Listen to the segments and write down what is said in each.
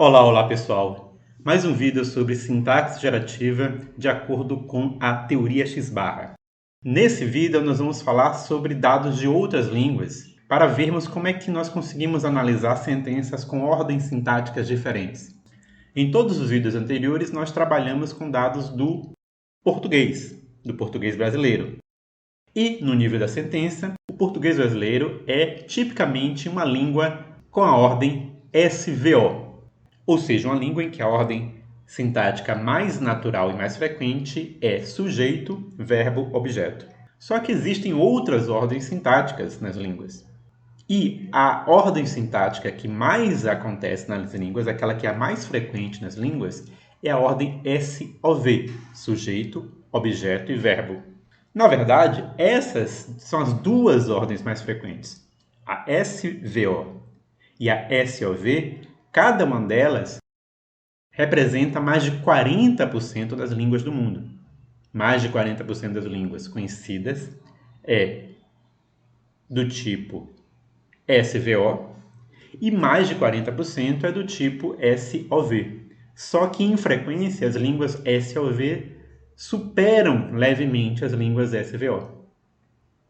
Olá pessoal! Mais um vídeo sobre sintaxe gerativa de acordo com a teoria X-barra. Nesse vídeo nós vamos falar sobre dados de outras línguas para vermos como é que nós conseguimos analisar sentenças com ordens sintáticas diferentes. Em todos os vídeos anteriores nós trabalhamos com dados do português brasileiro. E no nível da sentença, o português brasileiro é tipicamente uma língua com a ordem SVO. Ou seja, uma língua em que a ordem sintática mais natural e mais frequente é sujeito, verbo, objeto. Só que existem outras ordens sintáticas nas línguas. E a ordem sintática que mais acontece nas línguas, aquela que é a mais frequente nas línguas, é a ordem SOV, sujeito, objeto e verbo. Na verdade, essas são as duas ordens mais frequentes. A SVO e a SOV, cada uma delas representa mais de 40% das línguas do mundo. Mais de 40% das línguas conhecidas é do tipo SVO e mais de 40% é do tipo SOV. Só que em frequência as línguas SOV superam levemente as línguas SVO.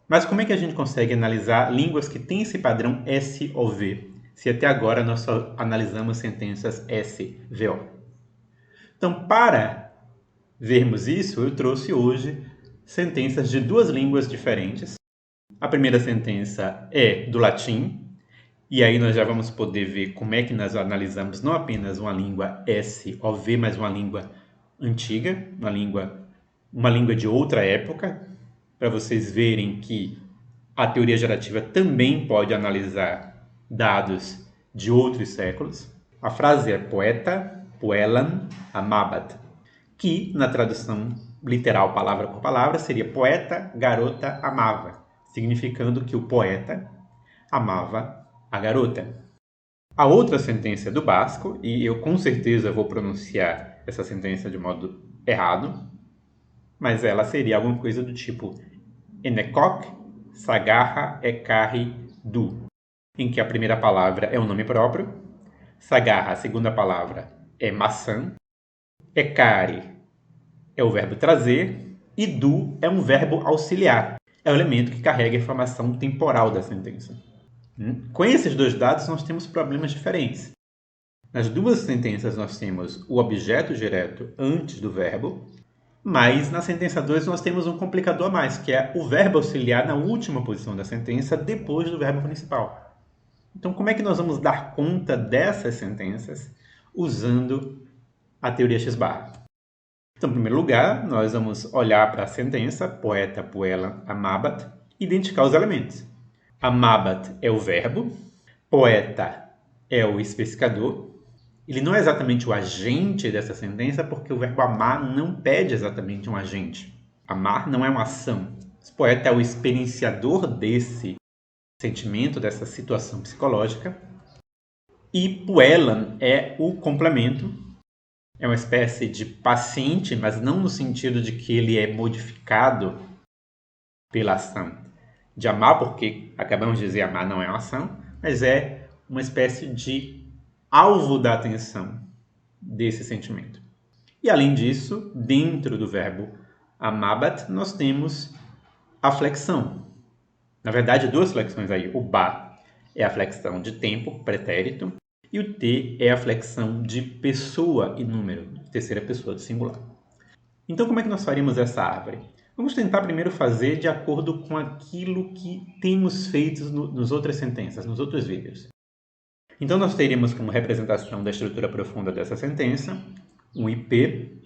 Mas como é que a gente consegue analisar línguas que têm esse padrão SOV, se até agora nós só analisamos sentenças SVO? Então, para vermos isso, eu trouxe hoje sentenças de duas línguas diferentes. A primeira sentença é do latim, e aí nós já vamos poder ver como é que nós analisamos não apenas uma língua SOV, mas uma língua antiga, uma língua de outra época, para vocês verem que a teoria gerativa também pode analisar dados de outros séculos. A frase é poeta, puellan, amabat, que na tradução literal, palavra por palavra, seria poeta, garota, amava, significando que o poeta amava a garota. A outra sentença é do basco, e eu com certeza vou pronunciar essa sentença de modo errado, mas ela seria alguma coisa do tipo Enekok, Sagarra, Ekarri, Du, em que a primeira palavra é um nome próprio, Sagarra, a segunda palavra, é maçã, Ekarri é o verbo trazer e Du é um verbo auxiliar, é o elemento que carrega a informação temporal da sentença. Com esses dois dados nós temos problemas diferentes. Nas duas sentenças nós temos o objeto direto antes do verbo, mas na sentença 2 nós temos um complicador a mais, que é o verbo auxiliar na última posição da sentença, depois do verbo principal. Então, como é que nós vamos dar conta dessas sentenças usando a teoria X-barra? Então, em primeiro lugar, nós vamos olhar para a sentença, poeta, puellan, amabat, e identificar os elementos. Amabat é o verbo, poeta é o especificador. Ele não é exatamente o agente dessa sentença, porque o verbo amar não pede exatamente um agente. Amar não é uma ação. O poeta é o experienciador desse sentimento, dessa situação psicológica. E puellan é o complemento. É uma espécie de paciente, mas não no sentido de que ele é modificado pela ação de amar, porque acabamos de dizer amar não é uma ação, mas é uma espécie de alvo da atenção desse sentimento. E além disso, dentro do verbo amabat, nós temos a flexão. Na verdade, duas flexões aí. O ba é a flexão de tempo, pretérito, e o t é a flexão de pessoa e número, terceira pessoa do singular. Então, como é que nós faríamos essa árvore? Vamos tentar primeiro fazer de acordo com aquilo que temos feito nas outras sentenças, nos outros vídeos. Então, nós teríamos como representação da estrutura profunda dessa sentença um IP.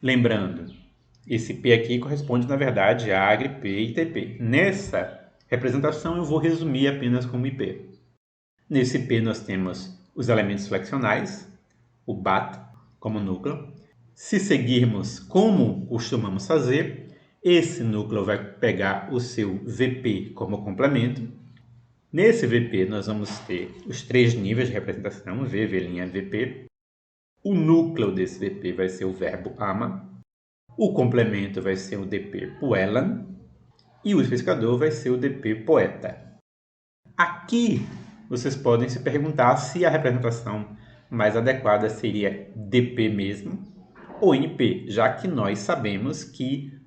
Lembrando, esse P aqui corresponde, na verdade, a AGRE, P e TP. Nessa representação, eu vou resumir apenas como IP. Nesse P, nós temos os elementos flexionais, o BAT como núcleo. Se seguirmos como costumamos fazer, esse núcleo vai pegar o seu VP como complemento. Nesse VP, nós vamos ter os três níveis de representação, V, V', VP. O núcleo desse VP vai ser o verbo ama. O complemento vai ser o DP puellan. E o especificador vai ser o DP poeta. Aqui, vocês podem se perguntar se a representação mais adequada seria DP mesmo, ou NP, já que nós sabemos que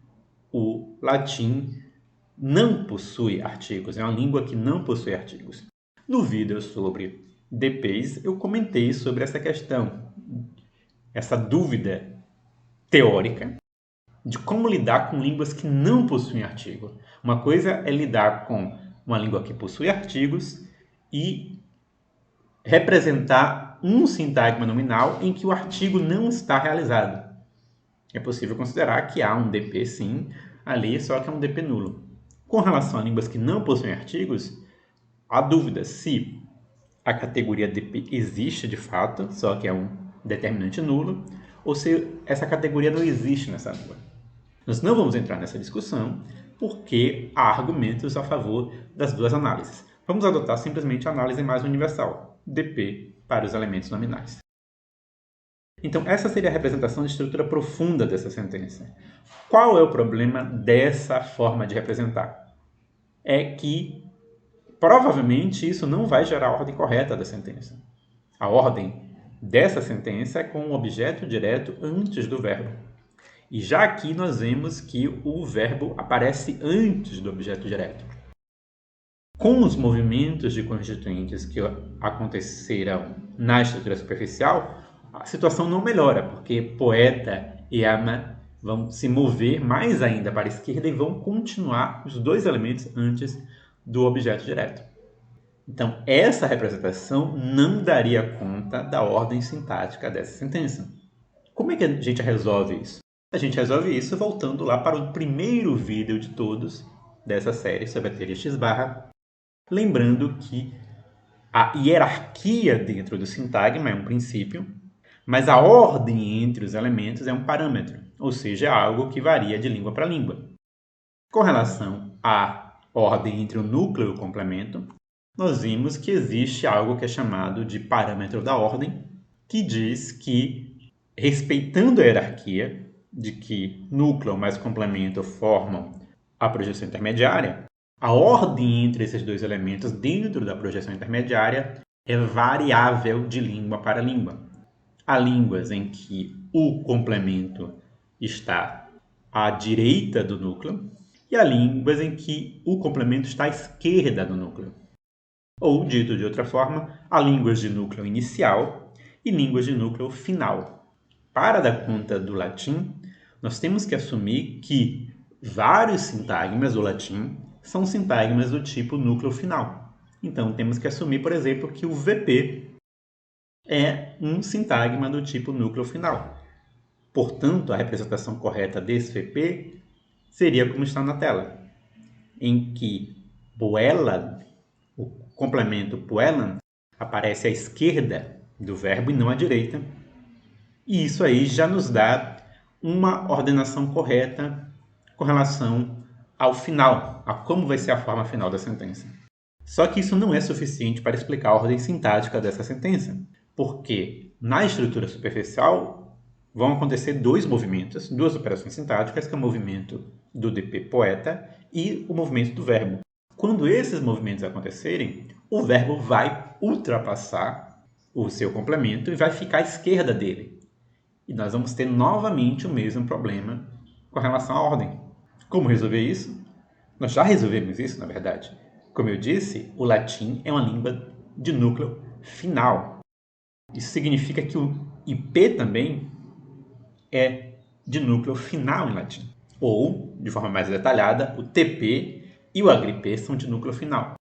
o latim não possui artigos, é uma língua que não possui artigos. No vídeo sobre DPs, eu comentei sobre essa questão, essa dúvida teórica de como lidar com línguas que não possuem artigo. Uma coisa é lidar com uma língua que possui artigos e representar um sintagma nominal em que o artigo não está realizado. É possível considerar que há um DP sim ali, só que é um DP nulo. Com relação a línguas que não possuem artigos, há dúvida se a categoria DP existe de fato, só que é um determinante nulo, ou se essa categoria não existe nessa língua. Nós não vamos entrar nessa discussão porque há argumentos a favor das duas análises. Vamos adotar simplesmente a análise mais universal, DP para os elementos nominais. Então, essa seria a representação de estrutura profunda dessa sentença. Qual é o problema dessa forma de representar? É que, provavelmente, isso não vai gerar a ordem correta da sentença. A ordem dessa sentença é com o objeto direto antes do verbo. E já aqui nós vemos que o verbo aparece antes do objeto direto. Com os movimentos de constituintes que aconteceram na estrutura superficial, a situação não melhora, porque poeta e ama vão se mover mais ainda para a esquerda e vão continuar os dois elementos antes do objeto direto. Então, essa representação não daria conta da ordem sintática dessa sentença. Como é que a gente resolve isso? A gente resolve isso voltando lá para o primeiro vídeo de todos dessa série sobre a teoria X-barra, lembrando que a hierarquia dentro do sintagma é um princípio, mas a ordem entre os elementos é um parâmetro, ou seja, é algo que varia de língua para língua. Com relação à ordem entre o núcleo e o complemento, nós vimos que existe algo que é chamado de parâmetro da ordem, que diz que, respeitando a hierarquia, de que núcleo mais complemento formam a projeção intermediária, a ordem entre esses dois elementos dentro da projeção intermediária é variável de língua para língua. Há línguas em que o complemento está à direita do núcleo e há línguas em que o complemento está à esquerda do núcleo. Ou, dito de outra forma, há línguas de núcleo inicial e línguas de núcleo final. Para dar conta do latim, nós temos que assumir que vários sintagmas do latim são sintagmas do tipo núcleo final. Então, temos que assumir, por exemplo, que o VP é um sintagma do tipo núcleo final. Portanto, a representação correta desse VP seria como está na tela, em que Puelan, o complemento Puelan, aparece à esquerda do verbo e não à direita. E isso aí já nos dá uma ordenação correta com relação ao final, a como vai ser a forma final da sentença. Só que isso não é suficiente para explicar a ordem sintática dessa sentença, porque na estrutura superficial vão acontecer dois movimentos, duas operações sintáticas, que é o movimento do DP poeta e o movimento do verbo. Quando esses movimentos acontecerem, o verbo vai ultrapassar o seu complemento e vai ficar à esquerda dele. E nós vamos ter novamente o mesmo problema com relação à ordem. Como resolver isso? Nós já resolvemos isso, na verdade. Como eu disse, o latim é uma língua de núcleo final. Isso significa que o IP também é de núcleo final em latim. Ou, de forma mais detalhada, o TP e o agrip são de núcleo final.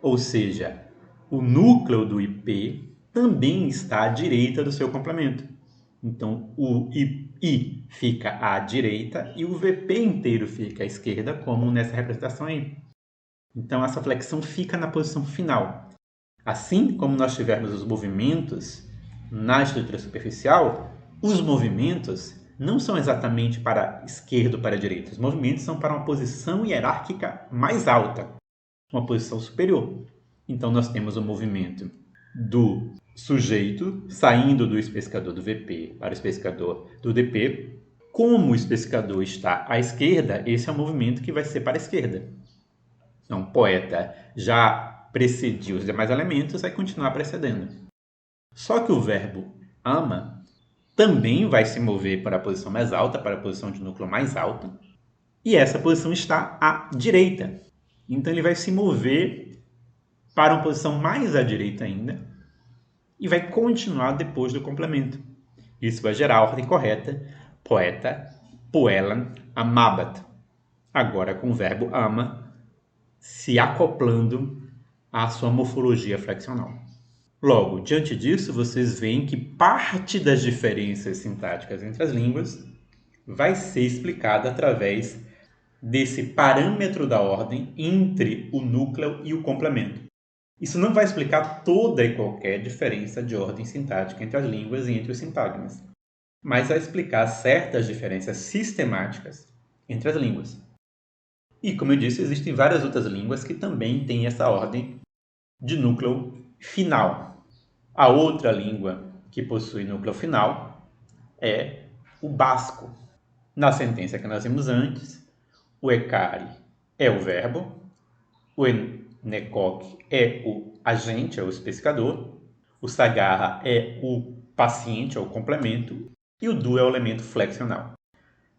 Ou seja, o núcleo do IP também está à direita do seu complemento. Então, o I fica à direita e o VP inteiro fica à esquerda, como nessa representação aí. Então, essa flexão fica na posição final. Assim como nós tivemos os movimentos na estrutura superficial, os movimentos não são exatamente para a esquerda ou para a direita. Os movimentos são para uma posição hierárquica mais alta, uma posição superior. Então, nós temos o movimento do sujeito saindo do especificador do VP para o especificador do DP. Como o especificador está à esquerda, esse é o movimento que vai ser para a esquerda. Então, poeta já precediu os demais elementos, vai continuar precedendo. Só que o verbo ama, também vai se mover para a posição mais alta, para a posição de núcleo mais alta, e essa posição está à direita. Então ele vai se mover para uma posição mais à direita ainda e vai continuar depois do complemento. Isso vai gerar a ordem correta: poeta, poelan, amabat. Agora com o verbo ama se acoplando à sua morfologia flexional. Logo, diante disso, vocês veem que parte das diferenças sintáticas entre as línguas vai ser explicada através desse parâmetro da ordem entre o núcleo e o complemento. Isso não vai explicar toda e qualquer diferença de ordem sintática entre as línguas e entre os sintagmas, mas vai explicar certas diferenças sistemáticas entre as línguas. E, como eu disse, existem várias outras línguas que também têm essa ordem de núcleo final. A outra língua que possui núcleo final é o basco. Na sentença que nós vimos antes, o ecare é o verbo, o enecoque é o agente, é o especificador, o sagarra é o paciente, é o complemento, e o du é o elemento flexional.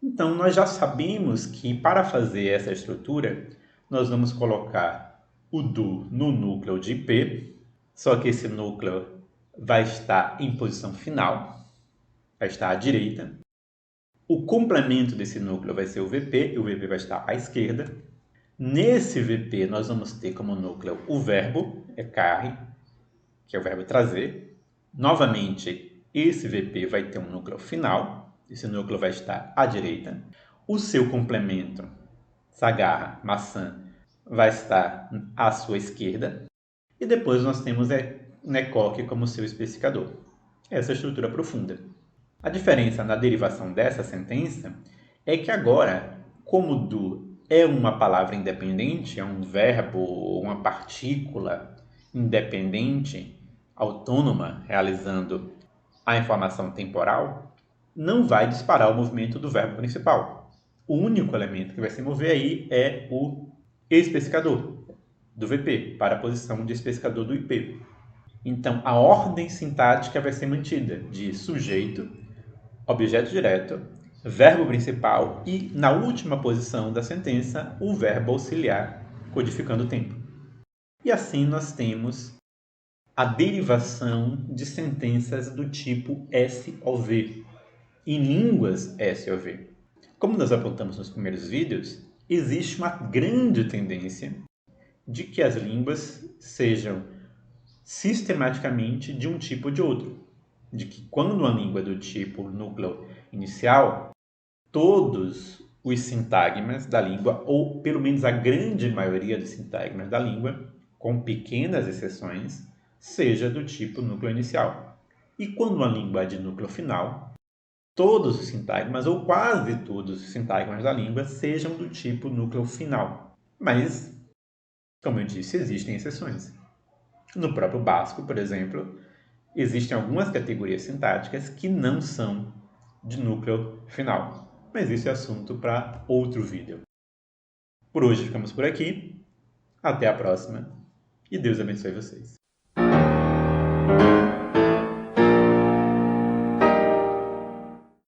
Então, nós já sabemos que para fazer essa estrutura, nós vamos colocar o du no núcleo de P, só que esse núcleo vai estar em posição final, vai estar à direita. O complemento desse núcleo vai ser o VP, e o VP vai estar à esquerda. Nesse VP, nós vamos ter como núcleo o verbo, carre, que é o verbo trazer. Novamente, esse VP vai ter um núcleo final, esse núcleo vai estar à direita. O seu complemento, sagarra, maçã, vai estar à sua esquerda. E depois nós temos necoque como seu especificador. Essa é a estrutura profunda. A diferença na derivação dessa sentença é que agora, como do é uma palavra independente, é um verbo, uma partícula independente, autônoma, realizando a informação temporal, não vai disparar o movimento do verbo principal. O único elemento que vai se mover aí é o especificador do VP, para a posição de especificador do IP. Então, a ordem sintática vai ser mantida de sujeito, objeto direto, verbo principal e, na última posição da sentença, o verbo auxiliar, codificando o tempo. E assim nós temos a derivação de sentenças do tipo SOV, em línguas SOV. Como nós apontamos nos primeiros vídeos, existe uma grande tendência de que as línguas sejam sistematicamente de um tipo ou de outro. De que quando uma língua é do tipo núcleo inicial, todos os sintagmas da língua, ou pelo menos a grande maioria dos sintagmas da língua, com pequenas exceções, seja do tipo núcleo inicial. E quando uma língua é de núcleo final, todos os sintagmas, ou quase todos os sintagmas da língua, sejam do tipo núcleo final. Mas, como eu disse, existem exceções. No próprio basco, por exemplo, existem algumas categorias sintáticas que não são de núcleo final. Mas isso é assunto para outro vídeo. Por hoje ficamos por aqui. Até a próxima. E Deus abençoe vocês.